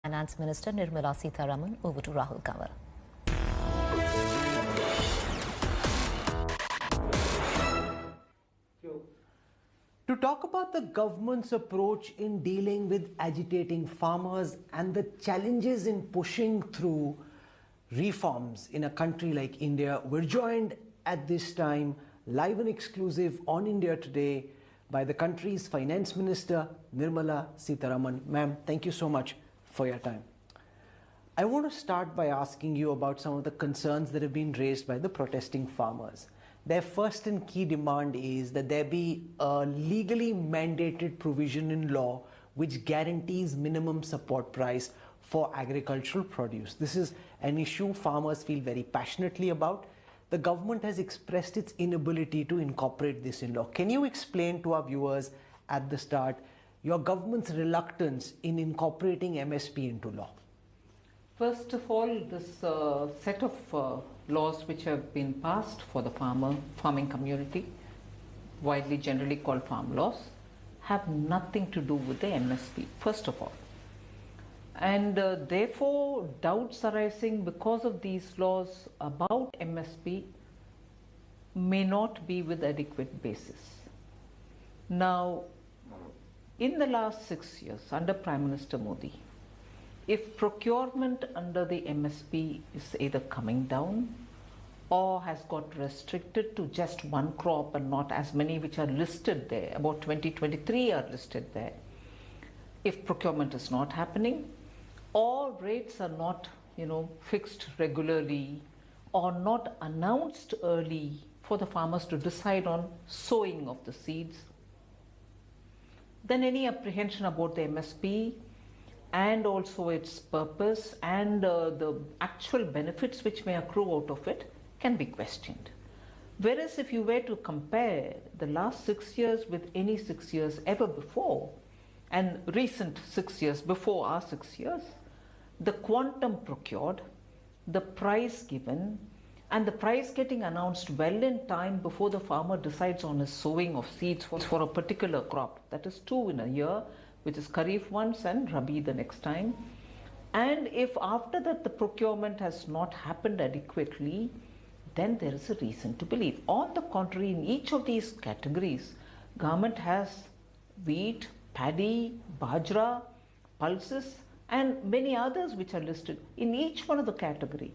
Finance Minister Nirmala Sitharaman. Over to Rahul Kanwal. To talk about the government's approach in dealing with agitating farmers and the challenges in pushing through reforms in a country like India, we're joined at this time, live and exclusive on India Today, by the country's Finance Minister Nirmala Sitharaman. Ma'am, thank you so much for your time. I want to start by asking you about some of the concerns that have been raised by the protesting farmers. Their first and key demand is that there be a legally mandated provision in law which guarantees minimum support price for agricultural produce. This is an issue farmers feel very passionately about. The government has expressed its inability to incorporate this in law. Can you explain to our viewers at the start your government's reluctance in incorporating MSP into law? First of all, this set of laws which have been passed for the farming community, widely generally called farm laws, have nothing to do with the MSP, first of all. And therefore, doubts arising because of these laws about MSP may not be with adequate basis. Now, in the last 6 years, under Prime Minister Modi, if procurement under the MSP is either coming down or has got restricted to just one crop and not as many which are listed there, about 23 are listed there. If procurement is not happening, or rates are not, fixed regularly or not announced early for the farmers to decide on sowing of the seeds, then any apprehension about the MSP and also its purpose and the actual benefits which may accrue out of it can be questioned. Whereas if you were to compare the last 6 years with any 6 years ever before, and recent 6 years before our 6 years, the quantum procured, the price given, and the price getting announced well in time before the farmer decides on his sowing of seeds for a particular crop, that is 2 in a year, which is Kharif once and Rabi the next time. And if after that the procurement has not happened adequately, then there is a reason to believe. On the contrary, in each of these categories, government has wheat, paddy, bajra, pulses, and many others which are listed. In each one of the category,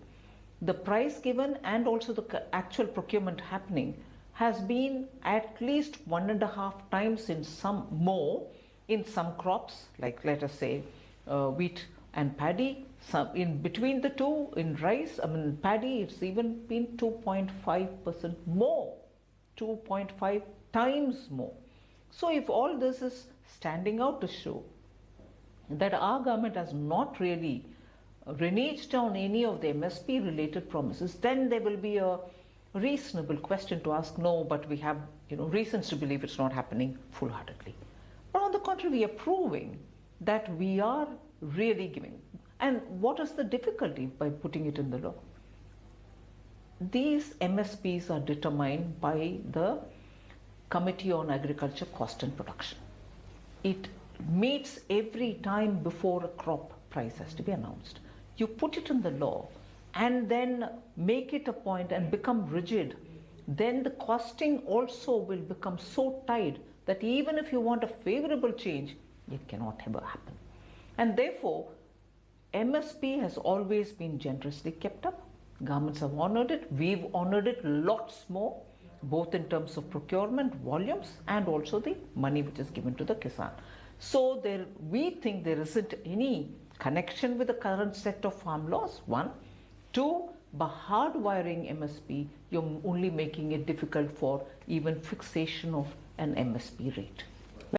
the price given and also the actual procurement happening has been at least 1.5 times in some more in some crops, like let us say wheat and paddy. Some in between the two, in rice, paddy, it's even been 2.5% more, 2.5 times more. So if all this is standing out to show that our government has not really reneged on any of the MSP related promises, then there will be a reasonable question to ask, no, but we have reasons to believe it's not happening full-heartedly. But on the contrary, we are proving that we are really giving. And what is the difficulty by putting it in the law? These MSPs are determined by the Committee on Agriculture Cost and Production. It meets every time before a crop price has to be announced. You put it in the law and then make it a point and become rigid, then the costing also will become so tight that even if you want a favorable change, it cannot ever happen. And therefore, MSP has always been generously kept up. Governments have honored it. We've honored it lots more, both in terms of procurement, volumes, and also the money which is given to the Kisan. So we think there isn't any connection with the current set of farm laws, 1. 2, by hardwiring MSP, you're only making it difficult for even fixation of an MSP rate.